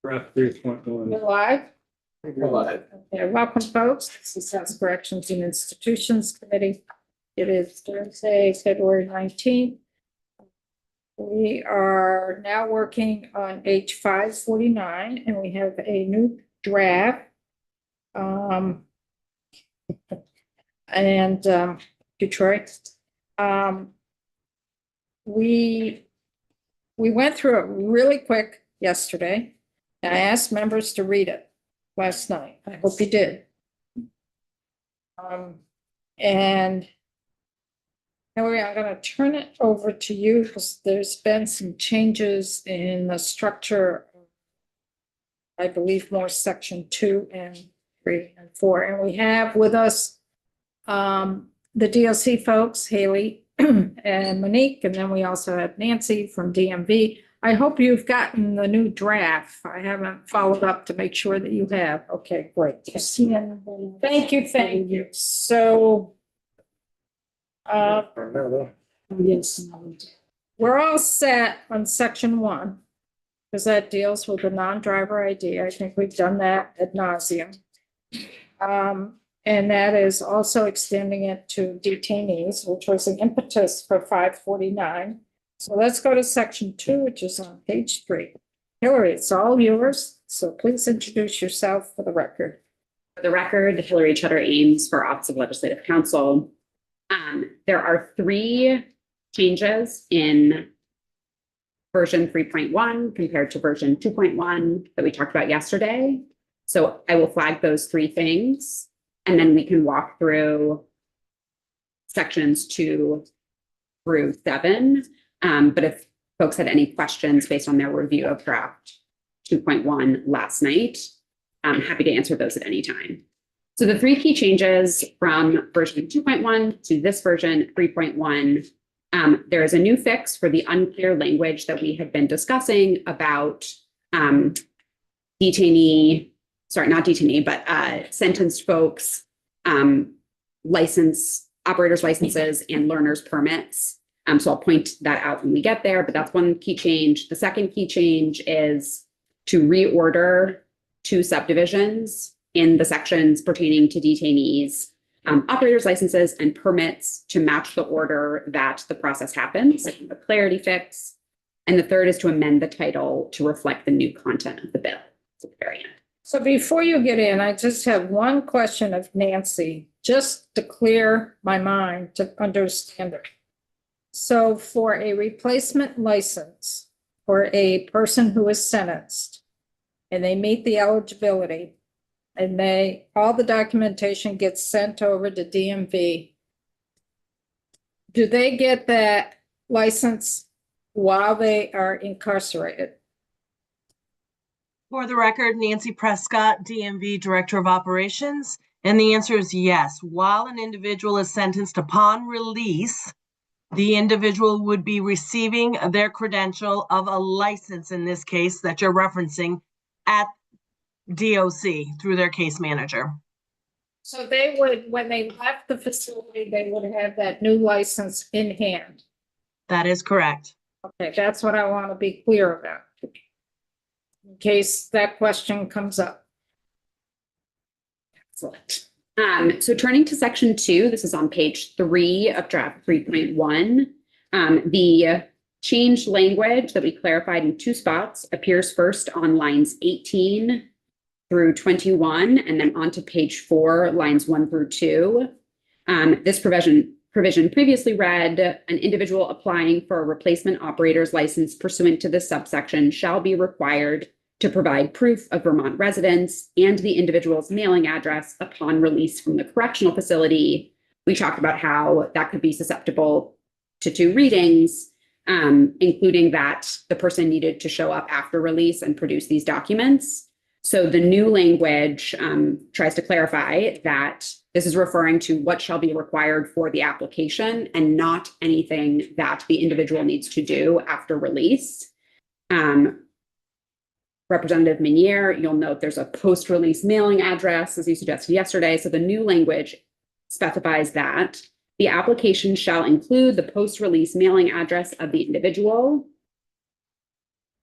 Draft 3.1. We're live. Live. Okay, welcome, folks. This is House Corrections and Institutions Committee. It is Thursday, February 19th. We are now working on H 549, and we have a new draft. Detroit. We went through it really quick yesterday. And I asked members to read it last night. I hope you did. And Hillary, I'm going to turn it over to you because there's been some changes in the structure. I believe more section 2 and 3 and 4. And we have with us the DOC folks, Haley and Monique, and then we also have Nancy from DMV. I hope you've gotten the new draft. I haven't followed up to make sure that you have. Okay, great. Thank you, thank you. So, Yes. we're all set on section 1 because that deals with the non-driver ID. I think we've done that ad nauseum. And that is also extending it to detainees, which was an impetus for 549. So let's go to section 2, which is on page 3. Hillary, it's all yours. So please introduce yourself for the record. For the record, Hillary Cheddar Ames for Office of Legislative Counsel. There are 3 changes in version 3.1 compared to version 2.1 that we talked about yesterday. So I will flag those 3 things, and then we can walk through sections 2 through 7. But if folks had any questions based on their review of draft 2.1 last night, I'm happy to answer those at any time. So the 3 key changes from version 2.1 to this version 3.1, there is a new fix for the unclear language that we had been discussing about sentenced folks, operators licenses and learners permits. So I'll point that out when we get there, but that's one key change. The second key change is to reorder 2 subdivisions in the sections pertaining to detainees, operators licenses and permits to match the order that the process happens, a clarity fix. And the third is to amend the title to reflect the new content of the bill. At the very end. So before you get in, I just have one question of Nancy, just to clear my mind to understand it. So for a replacement license for a person who is sentenced and they meet the eligibility and all the documentation gets sent over to DMV, do they get that license while they are incarcerated? For the record, Nancy Prescott, DMV Director of Operations, and the answer is yes. While an individual is sentenced upon release, the individual would be receiving their credential of a license, in this case, that you're referencing at DOC through their case manager. So they would, when they left the facility, they would have that new license in hand. That is correct. Okay, that's what I want to be clear about, in case that question comes up. Excellent. So turning to section 2, this is on page 3 of draft 3.1. The changed language that we clarified in 2 spots appears first on lines 18 through 21, and then onto page 4, lines 1 through 2. This provision previously read, an individual applying for a replacement operator's license pursuant to this subsection shall be required to provide proof of Vermont residence and the individual's mailing address upon release from the correctional facility. We talked about how that could be susceptible to 2 readings, including that the person needed to show up after release and produce these documents. So the new language tries to clarify that this is referring to what shall be required for the application and not anything that the individual needs to do after release. Representative Minier, you'll note there's a post-release mailing address, as you suggested yesterday. So the new language specifies that the application shall include the post-release mailing address of the individual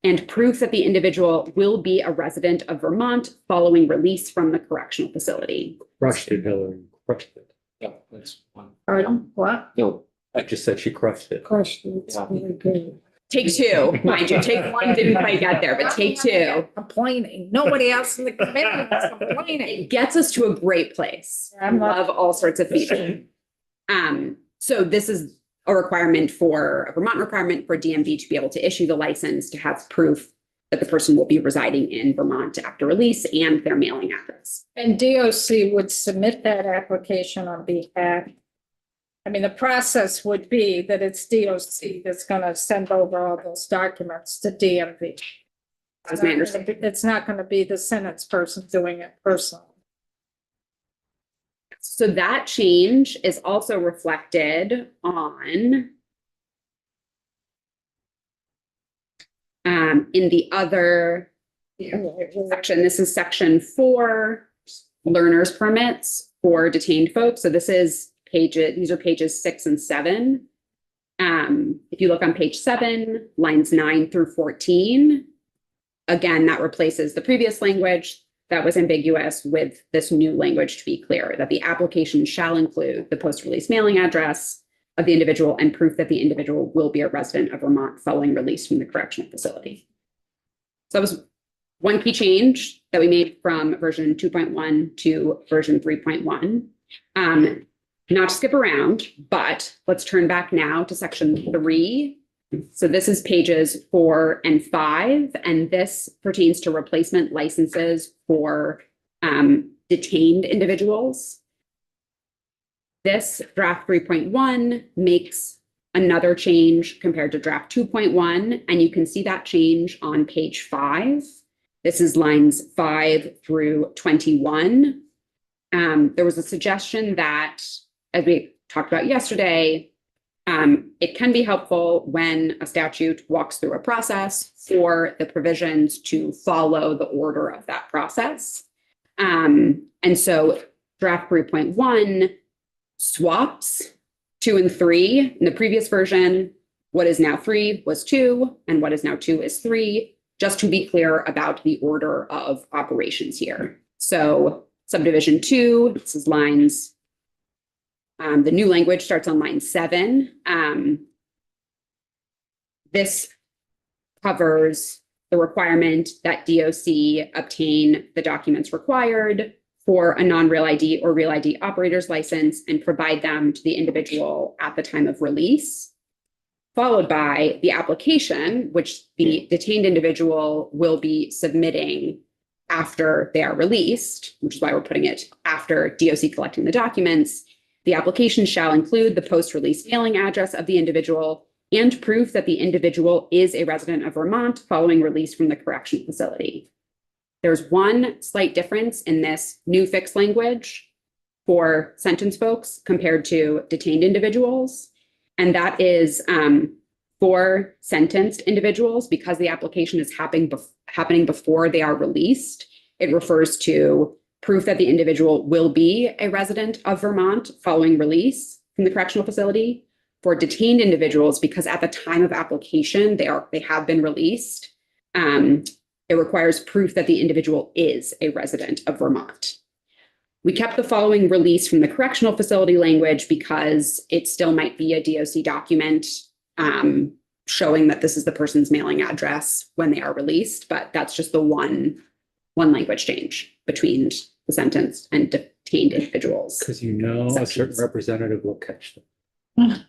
and proof that the individual will be a resident of Vermont following release from the correctional facility. Crushed it, Hillary, crushed it. Yeah, that's one. Pardon, what? No, I just said she crushed it. Question, it's really good. Take two, mind you, take one didn't quite get there, but take two. Complaining, nobody else in the committee was complaining. It gets us to a great place. I I'm not- love all sorts of feedback. So this is a requirement for, a Vermont requirement for DMV to be able to issue the license to have proof that the person will be residing in Vermont after release and their mailing address. And DOC would submit that application on behalf. I mean, the process would be that it's DOC that's gonna send over all those documents to DMV. That's my understanding. It's not gonna be the sentence person doing it personally. So that change is also reflected on in the other section. This is section 4, learners permits for detained folks. So this is these are pages 6 and 7. If you look on page 7, lines 9 through 14, again, that replaces the previous language that was ambiguous with this new language to be clear, that the application shall include the post-release mailing address of the individual and proof that the individual will be a resident of Vermont following release from the correctional facility. So that was one key change that we made from version 2.1 to version 3.1. Not to skip around, but let's turn back now to section 3. So this is pages 4 and 5, and this pertains to replacement licenses for detained individuals. This draft 3.1 makes another change compared to draft 2.1, and you can see that change on page 5. This is lines 5 through 21. There was a suggestion that, as we talked about yesterday, it can be helpful when a statute walks through a process for the provisions to follow the order of that process. And so draft 3.1 swaps 2 and 3. In the previous version, what is now 3 was 2, and what is now 2 is 3, just to be clear about the order of operations here. So subdivision 2, this is lines the new language starts on line 7. This covers the requirement that DOC obtain the documents required for a non-real ID or real ID operator's license and provide them to the individual at the time of release, followed by the application, which the detained individual will be submitting after they are released, which is why we're putting it after DOC collecting the documents. The application shall include the post-release mailing address of the individual and proof that the individual is a resident of Vermont following release from the correctional facility. There's one slight difference in this new fixed language for sentence folks compared to detained individuals, and that is for sentenced individuals, because the application is happening before they are released. It refers to proof that the individual will be a resident of Vermont following release from the correctional facility. For detained individuals, because at the time of application, they have been released, it requires proof that the individual is a resident of Vermont. We kept the following release from the correctional facility language because it still might be a DOC document showing that this is the person's mailing address when they are released, but that's just the one language change between the sentenced and detained individuals. Because a certain Sections. representative will catch them.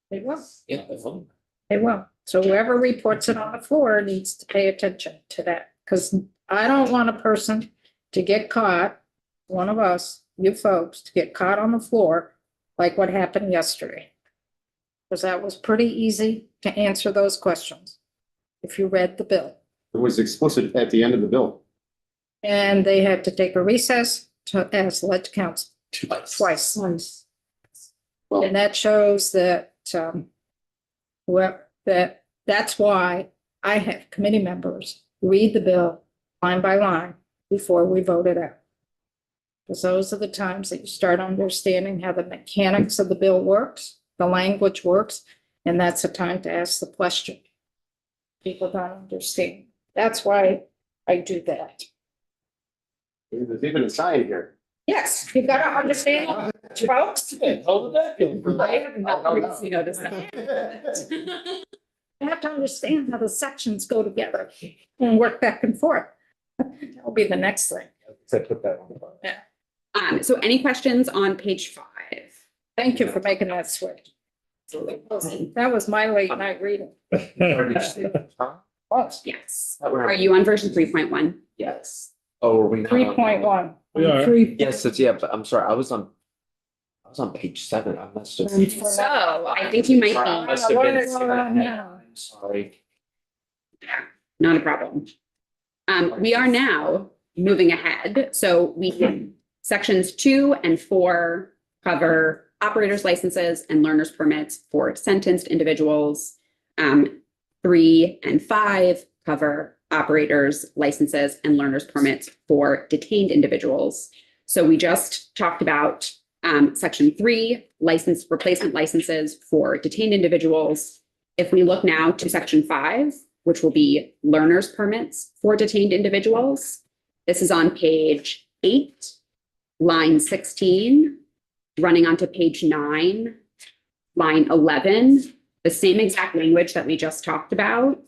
They will, Yeah, that's all. they will. So whoever reports it on the floor needs to pay attention to that, because I don't want a person to get caught, one of us, you folks, to get caught on the floor like what happened yesterday. Because that was pretty easy to answer those questions if you read the bill. It was explicit at the end of the bill. And they had to take a recess to ask lead council twice. Well, And that shows that, that's why I have committee members read the bill line by line before we vote it out. Because those are the times that you start understanding how the mechanics of the bill works, the language works, and that's the time to ask the question. people don't understand. That's why I do that. There's even a sign here. Yes, you gotta understand, folks. How did that go? I have not previously noticed that. You have to understand how the sections go together and work back and forth. That'll be the next thing. I put that on. So any questions on page 5? Thank you for making that switch. That was my late night reading. Was Yes. Are you on version 3.1? Yes. Oh, are we not? 3.1. We are. Yes, it's, yeah, but I'm sorry, I was on page 7, I must have. So I think you might I be, must have been. Yeah. I'm sorry. not a problem. We are now moving ahead. So sections 2 and 4 cover operators licenses and learners permits for sentenced individuals. 3 and 5 cover operators licenses and learners permits for detained individuals. So we just talked about section 3, license replacement licenses for detained individuals. If we look now to section 5, which will be learners permits for detained individuals, this is on page 8, line 16, running onto page 9, line 11. The same exact language that we just talked about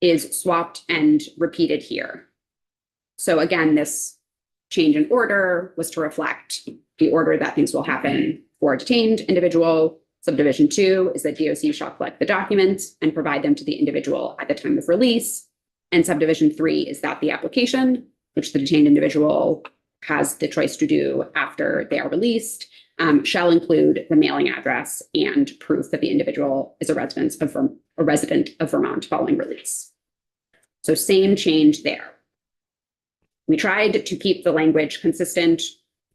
is swapped and repeated here. So again, this change in order was to reflect the order that things will happen for a detained individual. Subdivision 2 is that DOC shall collect the documents and provide them to the individual at the time of release. And subdivision 3 is that the application, which the detained individual has the choice to do after they are released, shall include the mailing address and proof that the individual is a resident of Vermont following release. So same change there. We tried to keep the language consistent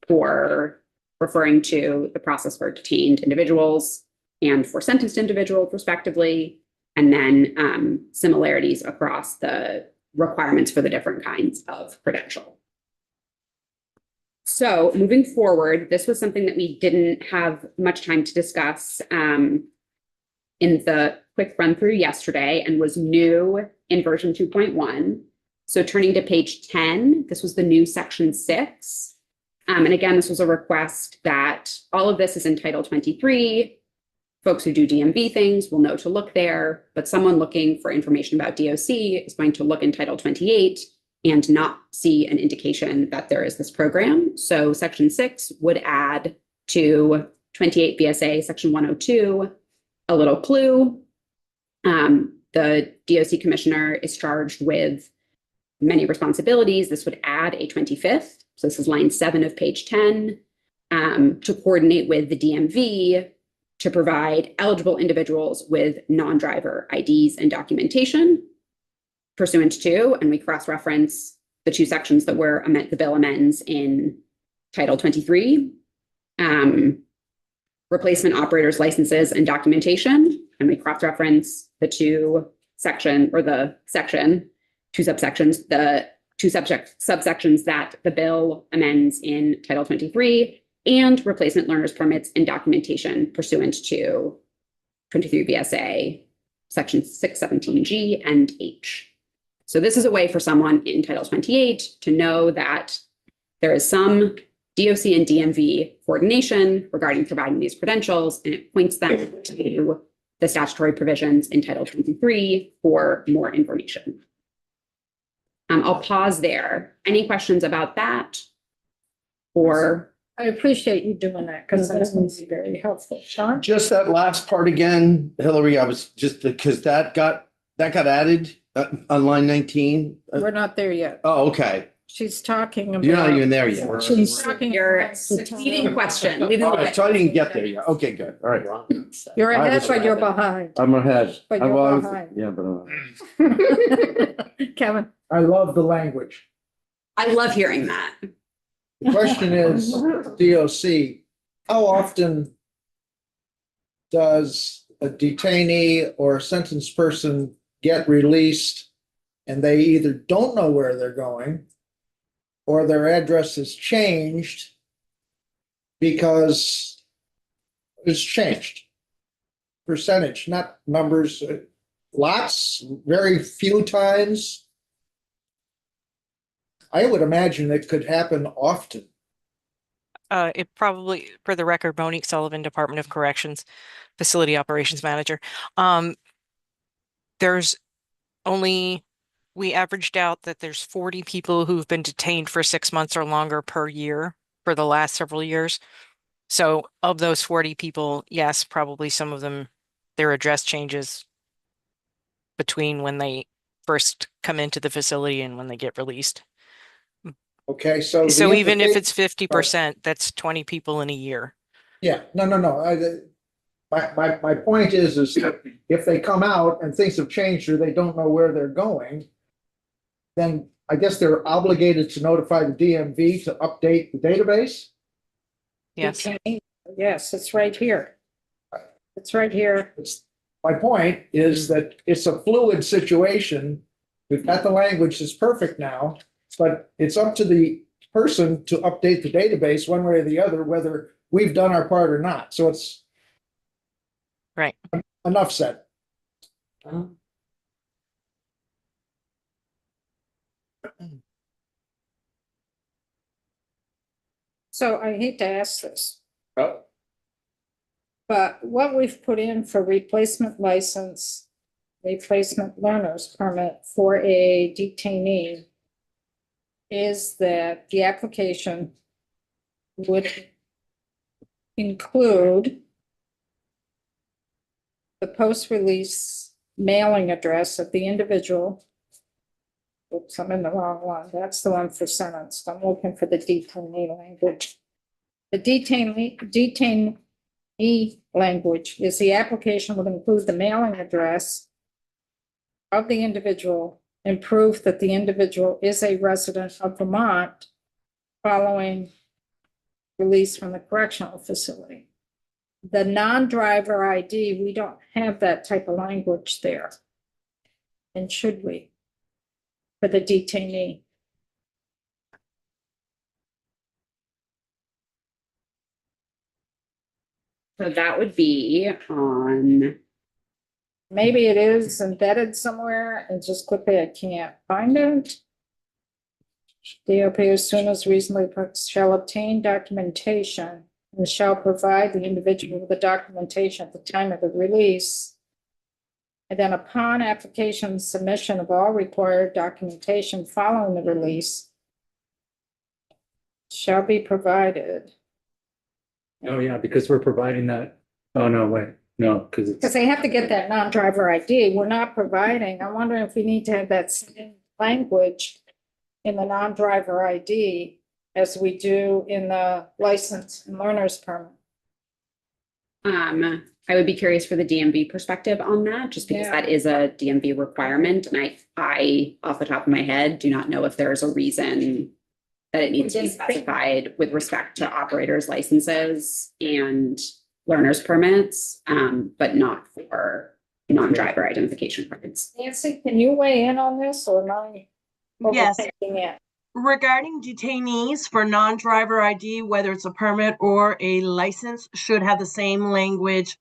for referring to the process for detained individuals and for sentenced individuals respectively, and then similarities across the requirements for the different kinds of credential. So moving forward, this was something that we didn't have much time to discuss in the quick run through yesterday and was new in version 2.1. So turning to page 10, this was the new section 6. And again, this was a request that all of this is in Title 23. Folks who do DMV things will know to look there, but someone looking for information about DOC is going to look in Title 28 and not see an indication that there is this program. So section 6 would add to 28 VSA section 102 a little clue. The DOC commissioner is charged with many responsibilities. This would add a 25th. So this is line 7 of page 10, to coordinate with the DMV to provide eligible individuals with non-driver IDs and documentation pursuant to, and we cross-reference the 2 sections that were the bill amends in Title 23, replacement operators licenses and documentation, and we cross-reference the 2 subsections, the 2 subsections that the bill amends in Title 23, and replacement learners permits and documentation pursuant to 23 VSA section 617G and H. So this is a way for someone in Title 28 to know that there is some DOC and DMV coordination regarding providing these credentials, and it points them to the statutory provisions in Title 23 for more information. I'll pause there. Any questions about that? Or I appreciate you doing that because that was very helpful. Sean? Just that last part again, Hillary, I was just, because that got added on line 19. We're not there yet. Oh, okay. She's talking about. You're not even there yet. She's talking. your about the succeeding time. question. All right, so I didn't get there yet. Okay, good. All right. You're I ahead, was but you're ahead. behind. I'm ahead. But I you're was- behind. Yeah, but Kevin? I love the language. I love hearing that. The question is, DOC, how often does a detainee or a sentenced person get released and they either don't know where they're going or their address is changed because it's changed? Percentage, not numbers. lots, very few times? I would imagine it could happen often. It probably, for the record, Monique Sullivan, Department of Corrections, Facility Operations Manager. There's only, we averaged out that there's 40 people who've been detained for 6 months or longer per year for the last several years. So of those 40 people, yes, probably some of them, their address changes between when they first come into the facility and when they get released. Okay, so. So the even if implica- it's 50%, that's 20 people in a year. Yeah, no. My point is that if they come out and things have changed or they don't know where they're going, then I guess they're obligated to notify the DMV to update the database? Yes. Detainee. Yes, it's right here. It's right here. My point is that it's a fluid situation. We've got the language that's perfect now, but it's up to the person to update the database one way or the other, whether we've done our part or not. So it's Right. enough said. So I hate to ask this, Oh, but what we've put in for replacement license, replacement learner's permit for a detainee is that the application would include the post-release mailing address of the individual. Oops, I'm in the wrong one. That's the one for sentenced. I'm looking for the detainee language. The detainee language is the application would include the mailing address of the individual and proof that the individual is a resident of Vermont following release from the correctional facility. The non-driver ID, we don't have that type of language there. And should we? For the detainee. So that would be on, Maybe it is embedded somewhere and just quickly I can't find it. DOP as soon as reasonably shall obtain documentation and shall provide the individual with the documentation at the time of the release. And then upon application submission of all required documentation following the release shall be provided. Oh, yeah, because we're providing that. Oh, no, wait, no, because Because it's, they have to get that non-driver ID. We're not providing. I'm wondering if we need to have that same language in the non-driver ID as we do in the license and learner's permit. I would be curious for the DMV perspective on that, just because Yeah. that is a DMV requirement. And I, off the top of my head, do not know if there's a reason that it needs to be specified with respect to operators' licenses and learners' permits, but not for non-driver identification cards. Nancy, can you weigh in on this or am I Yes. overthinking it? Regarding detainees for non-driver ID, whether it's a permit or a license, should have the same language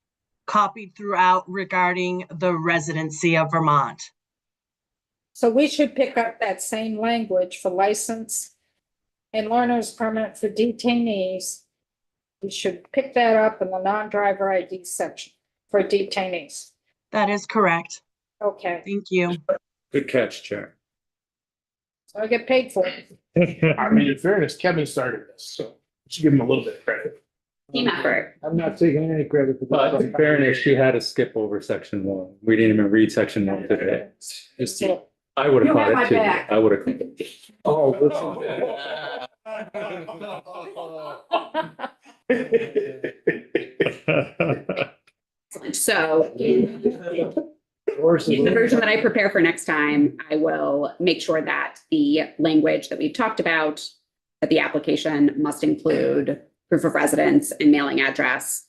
copied throughout regarding the residency of Vermont. So we should pick up that same language for license and learner's permit for detainees. We should pick that up in the non-driver ID section for detainees. That is correct. Okay, Thank you. good catch, Chair. so I get paid for it. I mean, in fairness, Kevin started this, so we should give him a little bit of credit. Team effort. I'm not taking any credit for But in that. fairness, she had to skip over section 1. We didn't even read section 1 today. I would have You have caught my it too. back. I would have. caught it. So in the version that I prepare for next time, I will make sure that the language that we've talked about, that the application must include proof of residence and mailing address,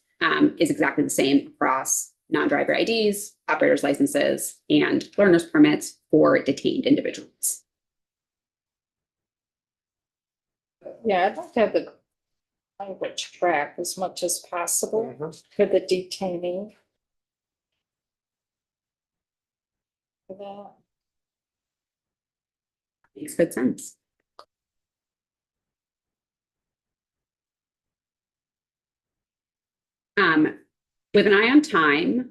is exactly the same across non-driver IDs, operators licenses, and learners permits for detained individuals. Yeah, I'd like to have the language track as much as possible for the detainee. for that. Makes good sense. With an eye on time,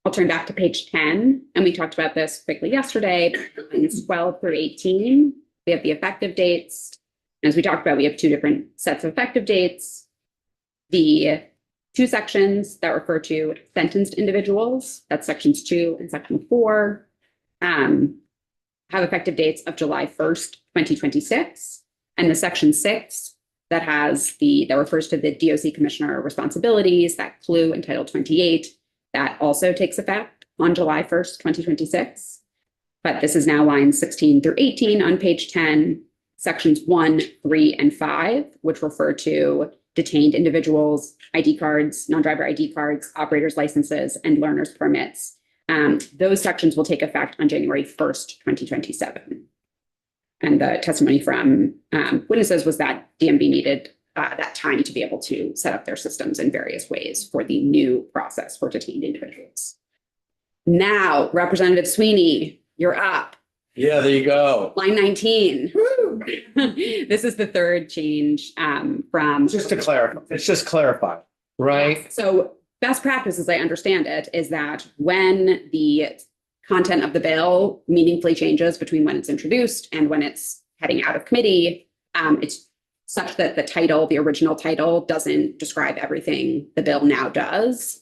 I'll turn back to page 10, and we talked about this quickly yesterday, lines 12 through 18. We have the effective dates. As we talked about, we have two different sets of effective dates. The two sections that refer to sentenced individuals, that's sections 2 and section 4, have effective dates of July 1st, 2026. And the section 6 that refers to the DOC commissioner responsibilities, that clue in Title 28, that also takes effect on July 1st, 2026. But this is now lines 16 through 18 on page 10, sections 1, 3, and 5, which refer to detained individuals, ID cards, non-driver ID cards, operators licenses, and learners permits. Those sections will take effect on January 1st, 2027. And the testimony from witnesses was that DMV needed that time to be able to set up their systems in various ways for the new process for detained individuals. Now, Representative Sweeney, you're up. Yeah, there you go. Line 19. This is the third change from. Just to clarify, it's just clarify, right? So best practice, as I understand it, is that when the content of the bill meaningfully changes between when it's introduced and when it's heading out of committee, it's such that the title, the original title, doesn't describe everything the bill now does.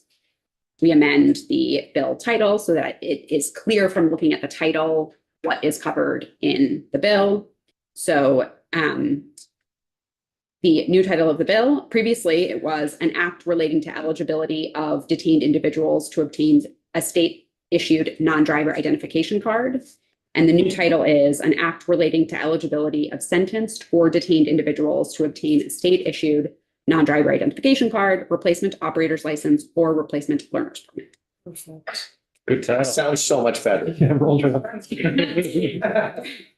We amend the bill title so that it is clear from looking at the title what is covered in the bill. So the new title of the bill, previously it was an act relating to eligibility of detained individuals to obtain a state-issued non-driver identification card. And the new title is an act relating to eligibility of sentenced or detained individuals to obtain a state-issued non-driver identification card, replacement operator's license, or replacement learner's permit. Good title. Sounds so much better. Yeah, roll it up.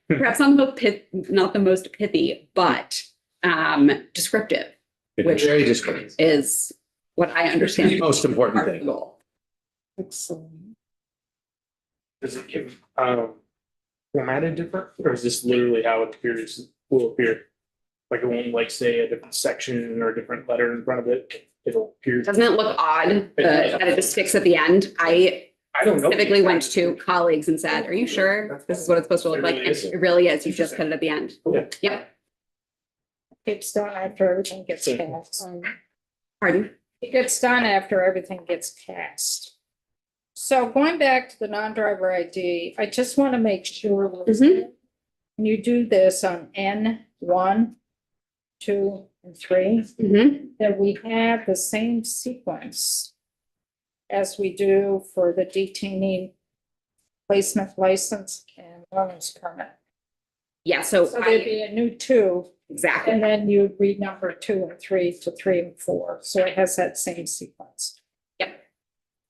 Perhaps not the most pithy, but descriptive, which Very descriptive. is what I understand. The most important part of the thing. goal. Excellent. Does it give formatted different, or is this literally how it appears, will appear? Like it won't like say a different section or a different letter in front of it, it'll appear. Doesn't it look odd that it just sticks at the end? I don't know. typically went to colleagues and said, are you sure this is what it's supposed to look like? And it really is. You just put it at the end. Yeah. Yep. It's done after everything gets cast. Pardon? It gets done after everything gets cast. So going back to the non-driver ID, I just want to make sure Mhm. when you do this on N1, 2, and 3, Mhm. that we have the same sequence as we do for the detainee placement license and learner's permit. Yeah, so So there'd be a new 2, exactly. and then you'd renumber 2 and 3 to 3 and 4. So it has that same sequence. Yep.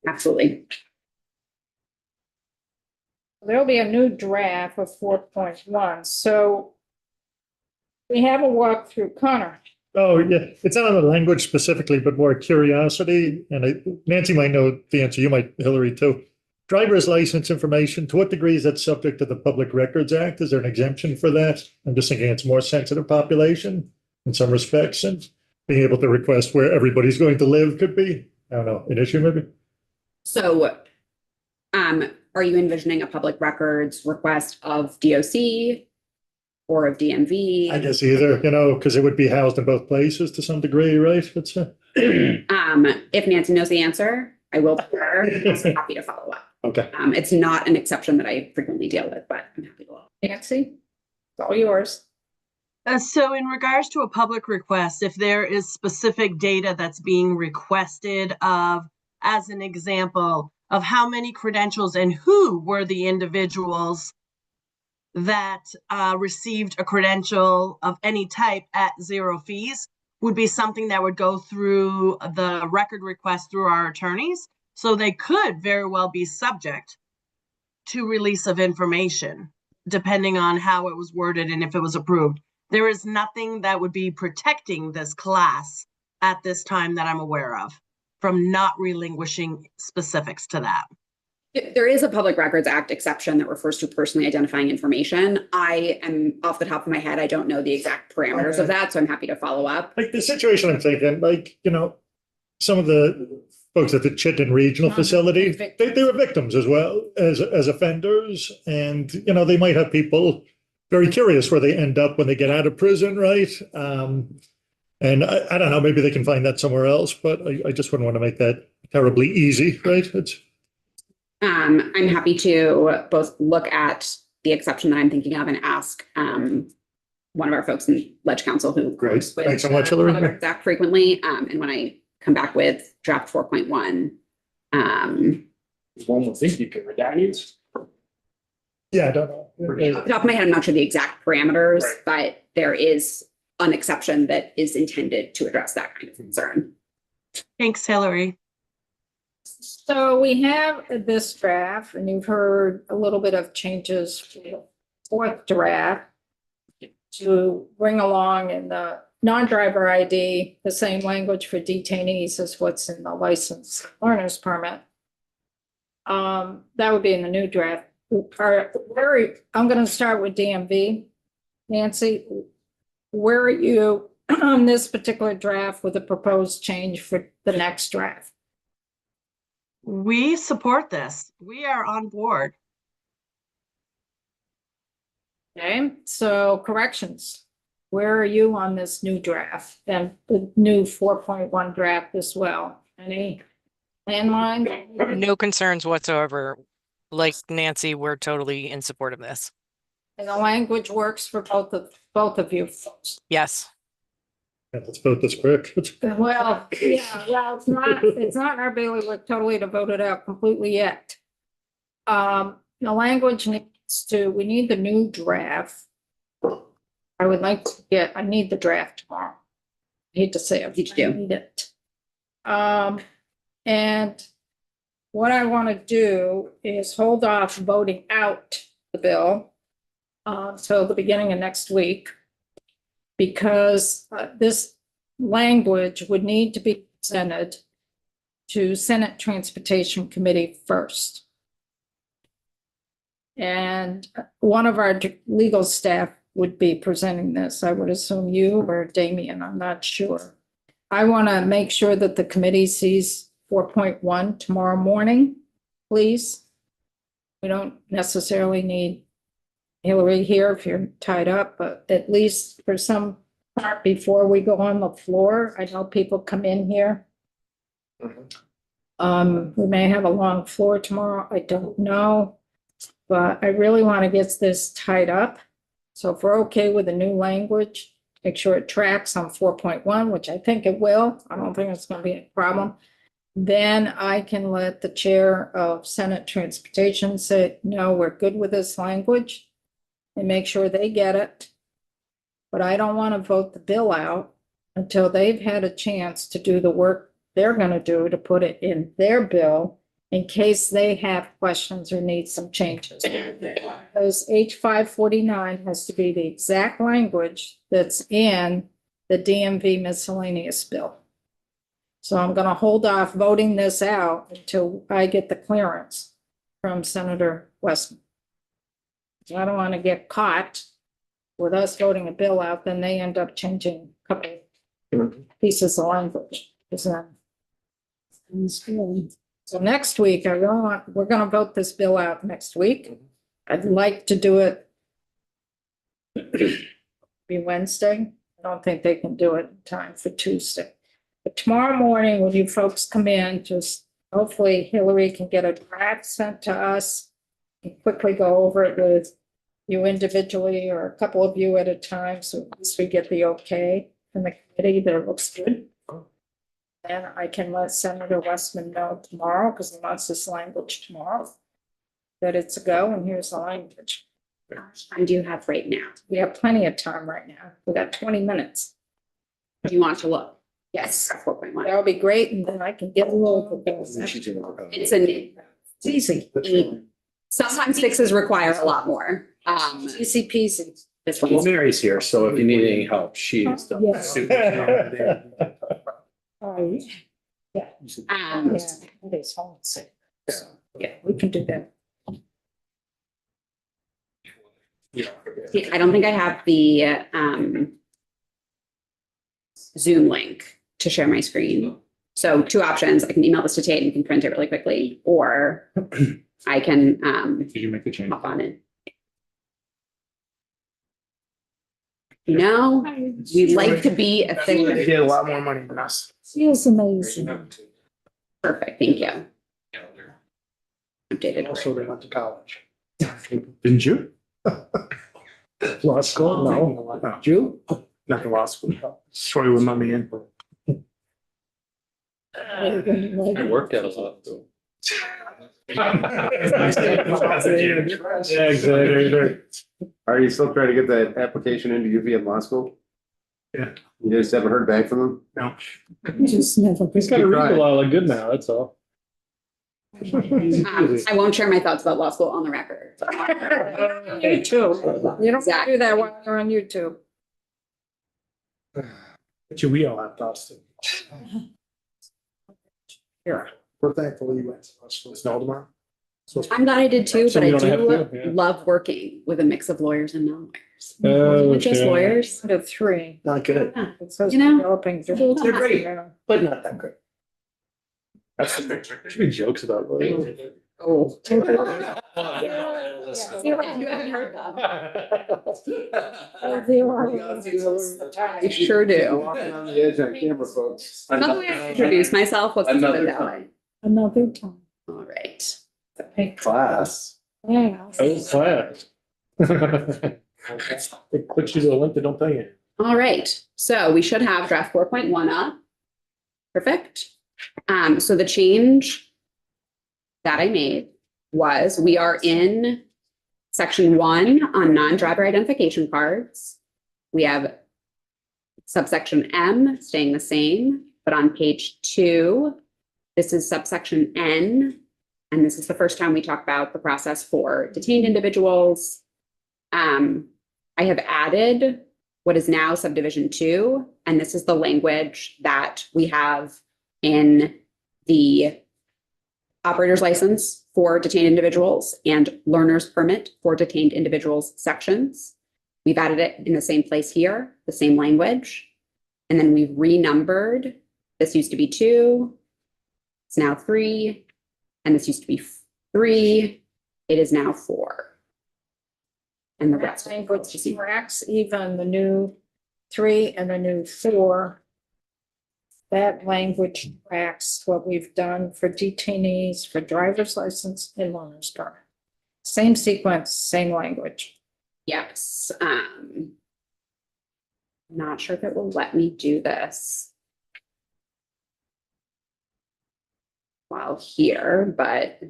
Absolutely. There'll be a new draft of 4.1. So we have a walkthrough. Connor. Oh, yeah, it's not on the language specifically, but more curiosity. And Nancy might know the answer, you might, Hillary, too. Driver's license information, to what degree is that subject to the Public Records Act? Is there an exemption for that? I'm just thinking it's more sensitive population in some respects, and being able to request where everybody's going to live could be, I don't know, an issue maybe? So are you envisioning a public records request of DOC or of DMV? I guess either, because it would be housed in both places to some degree, right? It's If Nancy knows the answer, I will tell her. I'm happy to follow up. okay. It's not an exception that I frequently deal with, but I'm happy to follow up. Nancy, it's all yours. So in regards to a public request, if there is specific data that's being requested of, as an example, of how many credentials and who were the individuals that received a credential of any type at 0 fees, would be something that would go through the record request through our attorneys. So they could very well be subject to release of information, depending on how it was worded and if it was approved. There is nothing that would be protecting this class at this time that I'm aware of from not relinquishing specifics to that. There is a Public Records Act exception that refers to personally identifying information. I am off the top of my head, I don't know the exact parameters of that, so I'm happy to follow up. Like the situation I'm thinking, like, some of the folks at the Chittenden Regional Facility, they were victims as well as offenders. And, they might have people very curious where they end up when they get out of prison, right? And I don't know, maybe they can find that somewhere else, but I just wouldn't want to make that terribly easy, right? I'm happy to both look at the exception that I'm thinking of and ask one of our folks in Ledge Council who Great. works with Thanks so much, Hillary. Public Records Act frequently. And when I come back with draft 4.1, One would think you could redact it. Yeah, I don't know. off the top of my head, I'm not sure the exact parameters, Right. but there is an exception that is intended to address that kind of concern. Thanks, Hillary. So we have this draft, and you've heard a little bit of changes for the fourth draft to bring along in the non-driver ID, the same language for detainees as what's in the license learner's permit. That would be in the new draft. I'm gonna start with DMV. Nancy, where are you on this particular draft with the proposed change for the next draft? We support this. We are on board. Okay, so corrections. Where are you on this new draft and the new 4.1 draft as well? Any landline? No concerns whatsoever. Like Nancy, we're totally in support of this. And the language works for both of you folks. Yes. Yeah, let's vote this quick. Well, yeah, well, it's not in our bailiwick totally to vote it out completely yet. The language we need the new draft. I need the draft tomorrow. I hate to say it. Me too. I need it. And what I want to do is hold off voting out the bill till the beginning of next week. Because this language would need to be presented to Senate Transportation Committee first. And one of our legal staff would be presenting this. I would assume you or Damien, I'm not sure. I want to make sure that the committee sees 4.1 tomorrow morning, please. We don't necessarily need Hillary here if you're tied up, but at least for some part before we go on the floor, I know people come in here. We may have a long floor tomorrow, I don't know. But I really want to get this tied up. So if we're okay with the new language, make sure it tracks on 4.1, which I think it will. I don't think it's going to be a problem. Then I can let the chair of Senate Transportation say, no, we're good with this language. And make sure they get it. But I don't want to vote the bill out until they've had a chance to do the work they're going to do to put it in their bill in case they have questions or need some changes. Because H549 has to be the exact language that's in the DMV miscellaneous bill. So I'm going to hold off voting this out until I get the clearance from Senator Westman. I don't want to get caught with us voting a bill out, then they end up changing a couple pieces of language. So next week, we're going to vote this bill out next week. I'd like to do it be Wednesday. I don't think they can do it in time for Tuesday. But tomorrow morning, when you folks come in, just hopefully Hillary can get a draft sent to us and quickly go over it with you individually or a couple of you at a time, so at least we get the okay from the committee that it looks good. And I can let Senator Westman know tomorrow, because he wants this language tomorrow, that it's a go, and here's the language. How much time do you have right now? We have plenty of time right now. We got 20 minutes. Do you want to look? Yes, 4.1. that'll be great, and then I can get a little bit. It's It's easy. sometimes fixes require a lot more. Easy peasy. This Well, one's Mary's here, so if you need any help, she is the. Yeah. super- Oh, yeah. um, Yeah, it's home sick. Yeah, we can do that. Yeah. See, I don't think I have the Zoom link to share my screen. So two options, I can email this to Tate and you can print it really quickly, or I can Did you make the change? hop on it. You know, we like to be They efficient. get a lot more money than us. Feels amazing. Perfect, thank you. Updated. Also, they went to college. Didn't you? Law school? No. No, You? not in law school. Troy would let me in. I worked out a lot though. Yeah, exactly. Are you still trying to get that application into UVM Law School? Yeah. You just haven't heard back from them? No. Just never. He's got to read a lot of good now, that's all. I won't share my thoughts about law school on the record. You too. You don't do that while you're on YouTube. But we all have thoughts too. Here. We're thankful you went to law school. Snow tomorrow. I'm glad I did too, So but we I don't have do to, yeah. love working with a mix of lawyers and non-lawyers. Oh, Not just okay. lawyers. To three. Not good, Yeah. It says You know, developing. They're great. but not that good. That's the picture. There should be jokes about lawyers. Oh. Yeah. You haven't heard that. I sure do. Walking on the edge on camera, folks. Another way I introduce myself was to put it that way. Another time. All right. Class. Yeah. Oh, class. It clicks you to the link that don't tell you. All right, so we should have draft 4.1 up. Perfect. So the change that I made was we are in section 1 on non-driver identification cards. We have subsection M staying the same, but on page 2, this is subsection N. And this is the first time we talk about the process for detained individuals. I have added what is now subdivision 2, and this is the language that we have in the operator's license for detained individuals and learner's permit for detained individuals sections. We've added it in the same place here, the same language. And then we've renumbered. This used to be 2. It's now 3. And this used to be 3. It is now 4. And the That rest. language tracks even the new 3 and the new 4. That language tracks what we've done for detainees, for driver's license and learner's permit. Same sequence, same language. Yes. Not sure if it will let me do this while here, but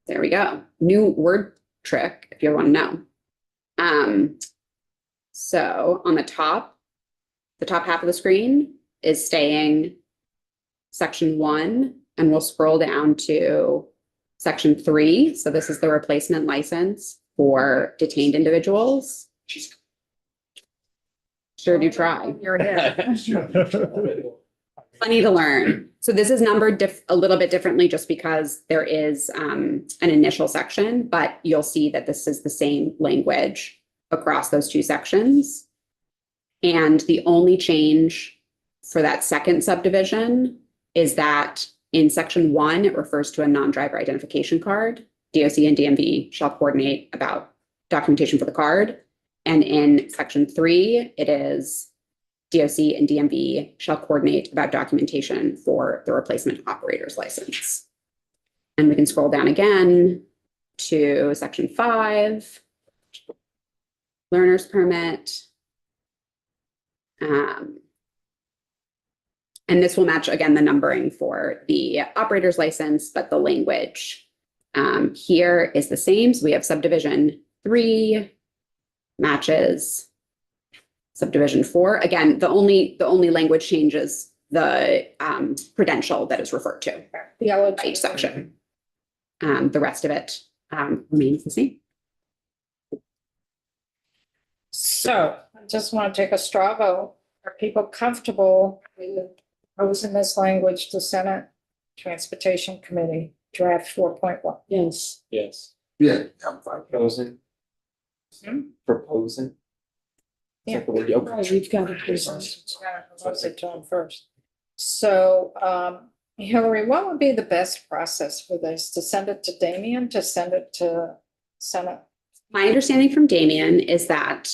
there we go. New word trick, if you want to know. So on the top half of the screen is staying section 1, and we'll scroll down to section 3. So this is the replacement license for detained individuals. Sure do try. Your head. Funny to learn. So this is numbered a little bit differently just because there is an initial section, but you'll see that this is the same language across those 2 sections. And the only change for that second subdivision is that in section 1, it refers to a non-driver identification card. DOC and DMV shall coordinate about documentation for the card. And in section 3, it is DOC and DMV shall coordinate about documentation for the replacement operator's license. And we can scroll down again to section 5, learner's permit. And this will match, again, the numbering for the operator's license, but the language here is the same. So we have subdivision 3 matches subdivision 4. Again, the only language changes the credential that is referred to The by each section. The rest of it remains the same. So I just want to take a straw vote. Are people comfortable with proposing this language to Senate Transportation Committee? draft 4.1. Yes. Yes. Yeah, I'm fine. Proposing. Hmm? Proposing. Yeah. Is that the word? Okay. We've got to propose it to him first. So, Hillary, what would be the best process for this? To send it to Damien, to send it to Senate? My understanding from Damien is that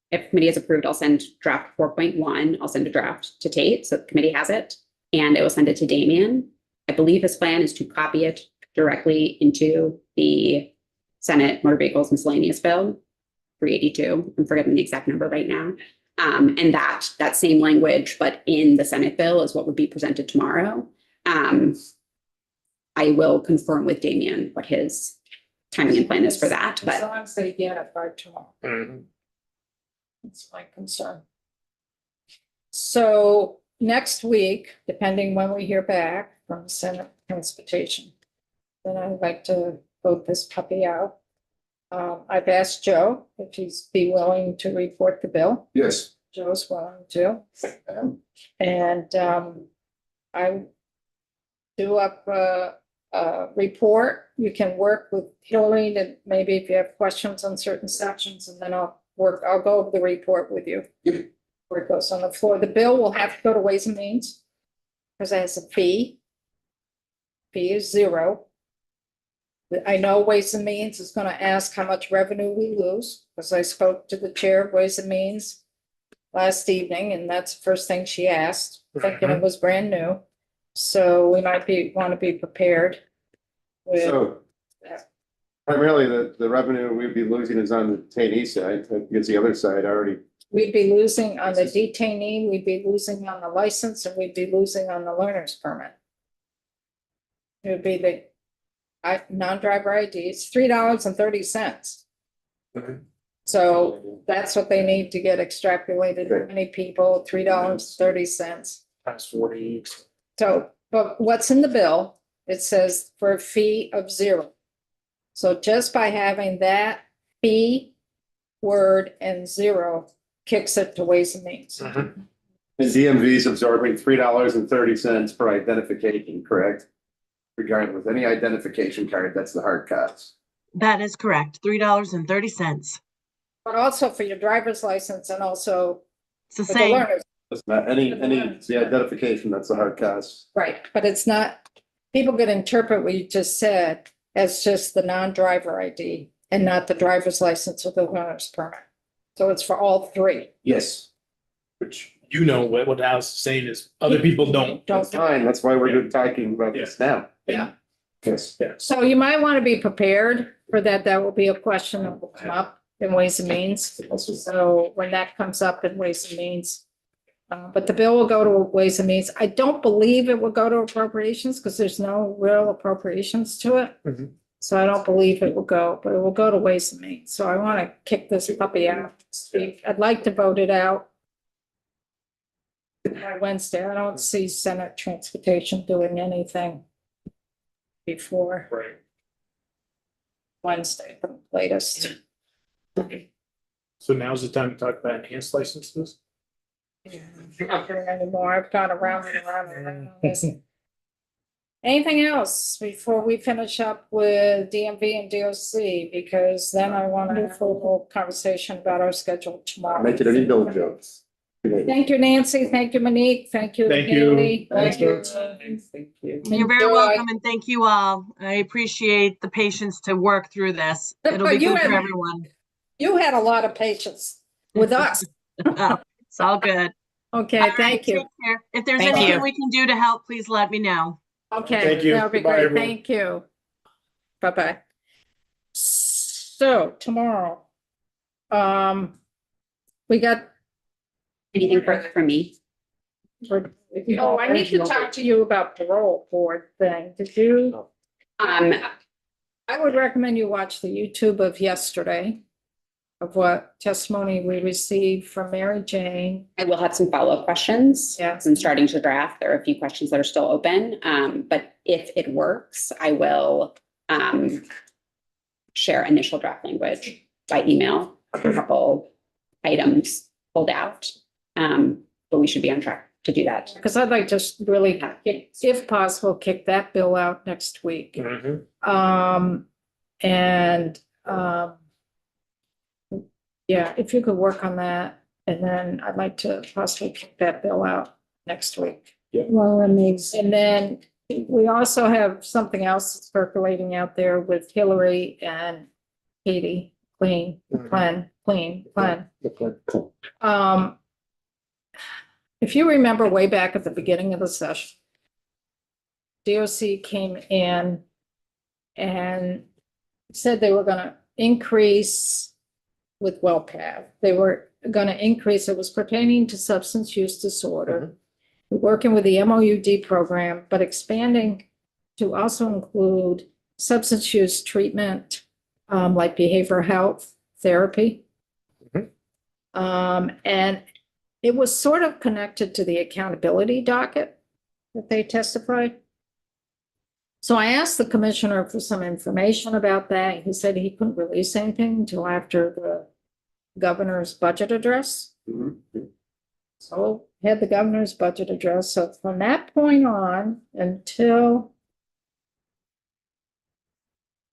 if committee is approved, I'll send draft 4.1. I'll send a draft to Tate, so the committee has it, and it will send it to Damien. I believe his plan is to copy it directly into the Senate Motor Vehicles Miscellaneous Bill 382. I'm forgetting the exact number right now. And that same language, but in the Senate bill, is what would be presented tomorrow. I will confirm with Damien what his timing and plan is for that, As but long as they get it by tomorrow. Mhm. That's my concern. So next week, depending when we hear back from Senate Transportation, then I'd like to vote this puppy out. I've asked Joe if he's be willing to report the bill. Yes. Joe's willing to. And I do up a report. You can work with Hillary to maybe if you have questions on certain sections, and then I'll go over the report with you. Where it goes on the floor. The bill will have to go to Ways and Means because it has a fee. Fee is $0. I know Ways and Means is going to ask how much revenue we lose, because I spoke to the chair of Ways and Means last evening, and that's the first thing she asked, thinking it was brand new. So we might want to be prepared with, So primarily the revenue we'd be losing is on the detainee side, because the other side already, we'd be losing on the detainee, we'd be losing on the license, and we'd be losing on the learner's permit. It would be the non-driver ID, it's $3.30. So that's what they need to get extrapolated, how many people, $3.30. Times 40. So, but what's in the bill, it says for a fee of $0. So just by having that fee, word, and $0 kicks it to Ways and Means. and DMV is absorbing $3.30 per identification, correct? Regardless, any identification card, that's the hard cost. That is correct, $3.30. But also for your driver's license and also It's the for the same. learners. It's not it's the identification, that's the hard cost. Right, but it's not, people could interpret what you just said as just the non-driver ID and not the driver's license or the learner's permit. So it's for all three. Yes. Which, You know what Alice is saying is other people don't. that's fine, that's why we're talking about this now. Yeah. Yes. So you might want to be prepared for that. That will be a question that will come up in Ways and Means. So when that comes up in Ways and Means. But the bill will go to Ways and Means. I don't believe it will go to appropriations because there's no real appropriations to it. Mhm. So I don't believe it will go, but it will go to Ways and Means. So I want to kick this puppy out. I'd like to vote it out by Wednesday. I don't see Senate Transportation doing anything before Right. Wednesday, the latest. So now's the time to talk about enhanced licenses. Not doing anymore. I've gone around and around and around on this. Anything else before we finish up with DMV and DOC? Because then I want to have a full conversation about our schedule tomorrow. Make it any bill jokes. Thank you, Nancy. Thank you, Monique. Thank you. Thank you. Haley. Thank you. Thank you. You're very Enjoy. welcome and thank you all. I appreciate the patience to work through this. It'll be You good for have- everyone. You had a lot of patience with us. Oh, it's all good. Okay, All right, thank you. take care. If there's Thank anything you. we can do to help, please let me know. Okay, Thank you. that'll be Goodbye, great. everyone. Thank you. Bye-bye. So tomorrow, we got, anything further from me? oh, I need to talk to you about parole board thing. Did you? I would recommend you watch the YouTube of yesterday of what testimony we received from Mary Jane. I will have some follow-up questions. Yes. I'm starting to draft. There are a few questions that are still open. But if it works, I will share initial draft language by email, a couple items pulled out. But we should be on track to do that. Because I'd like to just really, if possible, kick that bill out next week. Mhm. And, yeah, if you could work on that, and then I'd like to possibly kick that bill out next week. Well, And then we also have something else circulating out there with Hillary and Katie, clean. If you remember way back at the beginning of the session, DOC came in and said they were gonna increase with WellPAV. They were gonna increase, it was pertaining to substance use disorder, working with the MOUD program, but expanding to also include substance use treatment, like behavioral health therapy. And it was sort of connected to the accountability docket that they testified. So I asked the commissioner for some information about that. He said he couldn't release anything until after the governor's budget address. So had the governor's budget address. So from that point on until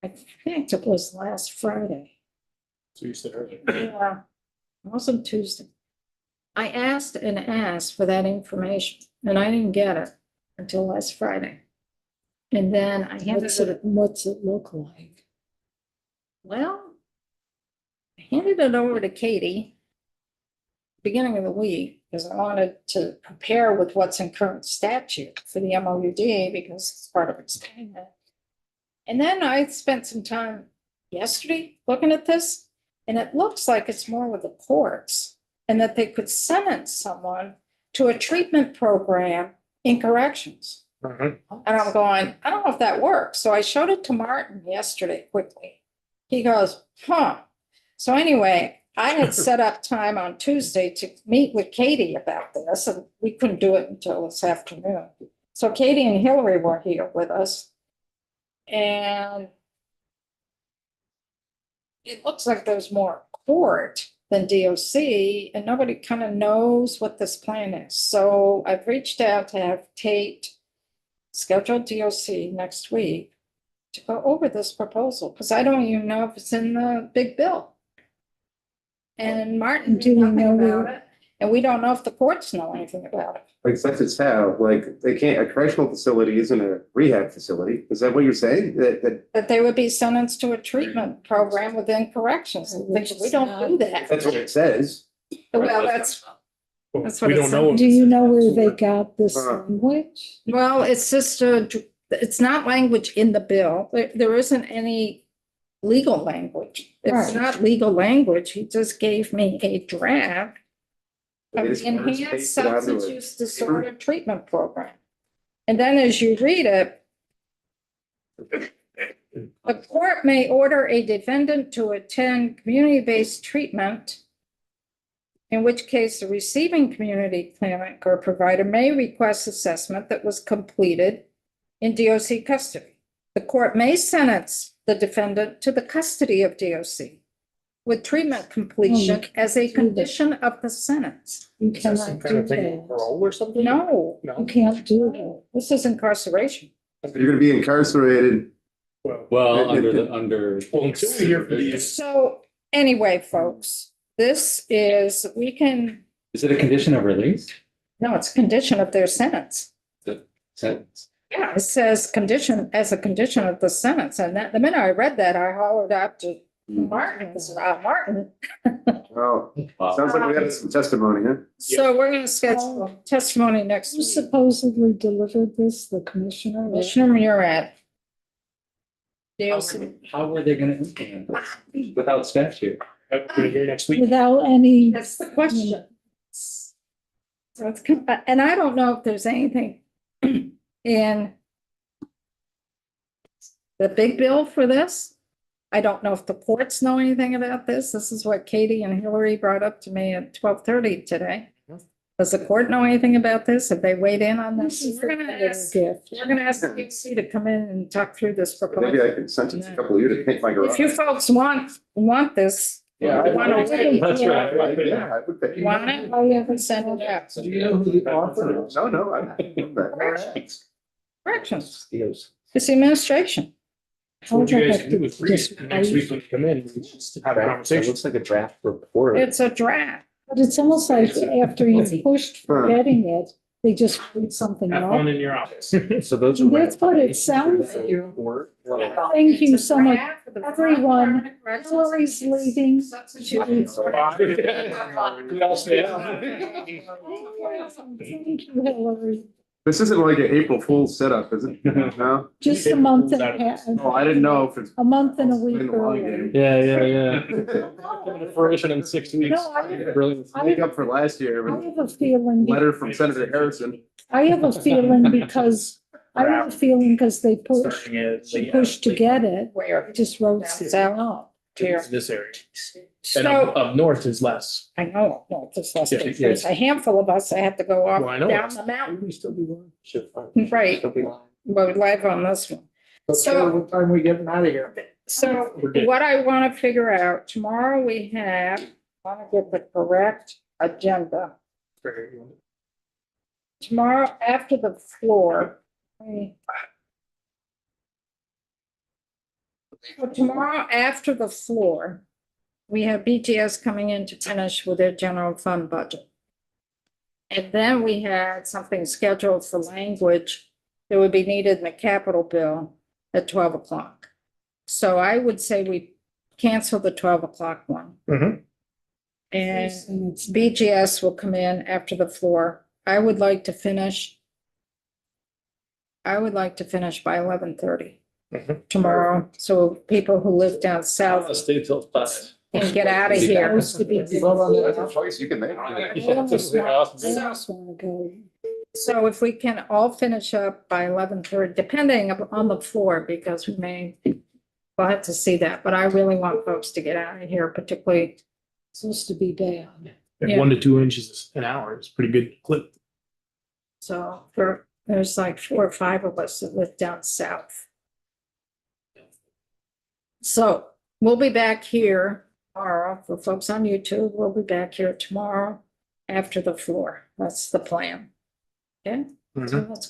I think it was last Friday. So you said earlier. Yeah, it wasn't Tuesday. I asked and asked for that information and I didn't get it until last Friday. And then I handed it. What's it look like? Well, I handed it over to Katie beginning of the week because I wanted to prepare with what's in current statute for the MOUD because it's part of explaining it. And then I spent some time yesterday looking at this, and it looks like it's more with the courts and that they could sentence someone to a treatment program in corrections. And I'm going, I don't know if that works. So I showed it to Martin yesterday quickly. He goes, huh. So anyway, I had set up time on Tuesday to meet with Katie about this, and we couldn't do it until this afternoon. So Katie and Hillary were here with us. And it looks like there's more court than DOC, and nobody kind of knows what this plan is. So I've reached out to have Tate schedule DOC next week to go over this proposal, because I don't even know if it's in the big bill. And Martin knew nothing about it, and we don't know if the courts know anything about it. Like such as how, like they can't, a correctional facility isn't a rehab facility. Is that what you're saying? That they would be sentenced to a treatment program within corrections. We don't do that. That's what it says. Well, that's what We it don't know. said. Do you know where they got this language? Well, it's just it's not language in the bill. There isn't any legal language. It's not legal language. He just gave me a draft of the enhanced substance use disorder treatment program. And then as you read it, the court may order a defendant to attend community-based treatment, in which case the receiving community clinic or provider may request assessment that was completed in DOC custody. The court may sentence the defendant to the custody of DOC with treatment completion as a condition of the sentence. Is that some kind of thing, parole or something? No, No. can't do that. This is incarceration. You're gonna be incarcerated. Well, under. Well, until we hear from these. So anyway, folks, this is, we can, Is it a condition of release? no, it's a condition of their sentence. The sentence. Yeah, it says condition, as a condition of the sentence, and that, the minute I read that, I hollered out to Martin, I said, Martin. Well, sounds like we had some testimony, huh? So we're gonna schedule testimony next Who week. supposedly delivered this, the commissioner? Commissioner Murad. DOC. How were they gonna implement this without statute? We're here next week. Without any. That's the question. So it's, and I don't know if there's anything in the big bill for this. I don't know if the courts know anything about this. This is what Katie and Hillary brought up to me at 12:30 today. Does the court know anything about this? Have they weighed in on this? We're gonna ask DOC to come in and talk through this Maybe proposal. I can sentence a couple of you to paint my garage. If you folks want this, Yeah, I Wanna wait? That's Yeah. right. Yeah, I would pay. Want it? I haven't sent it out. Do you know who the author is? No, no, I. Corrections. It's the administration. So what you guys I'll can do with just read, next week when you come in, we just have a It conversation. looks like a draft report. It's a draft. But it's almost like after you pushed for getting it, they just put something Have up. fun in your office. So those are. That's what it sounds like. Thank you so much, everyone. Hillary's leaving. Thank you, Hillary. This isn't like an April Fool's setup, is it? No? Just a month and a half, Oh, I didn't know if it's. a month and a week been a long earlier. game. Yeah. Coming to fruition in 6 weeks. No, I- Brilliant. Make up for last year I with have a feeling, a letter from Senator Harrison. I have a feeling because they Starting at the, pushed to get it, Where? it just wrote it out. This area. And So, up north is less. I know, no, just less, Yeah, there's a handful of us that have to go Well, I off know. down the mountain. We still be one. Right. We're live on this one. So what time we getting out of here? So We're good. what I want to figure out, tomorrow we have, want to get the correct agenda. Tomorrow after the floor. So tomorrow after the floor, we have BGS coming in to finish with their general fund budget. And then we had something scheduled for language that would be needed in the capital bill at 12 o'clock. So I would say we cancel the 12 o'clock one. Mhm. And BGS will come in after the floor. I would like to finish by 11:30 Mhm. tomorrow, so people who live down south Stay till 5. can get out of here. Supposed to be. That's a choice you can make. They almost wanna go. So if we can all finish up by 11:30, depending on the floor, because we'll have to see that, but I really want folks to get out of here, particularly. Supposed to be bad. At Yeah. 1 to 2 inches an hour is pretty good clip. So there's like 4 or 5 of us that live down south. So we'll be back here tomorrow. For folks on YouTube, we'll be back here tomorrow after the floor. That's the plan. Okay? So that's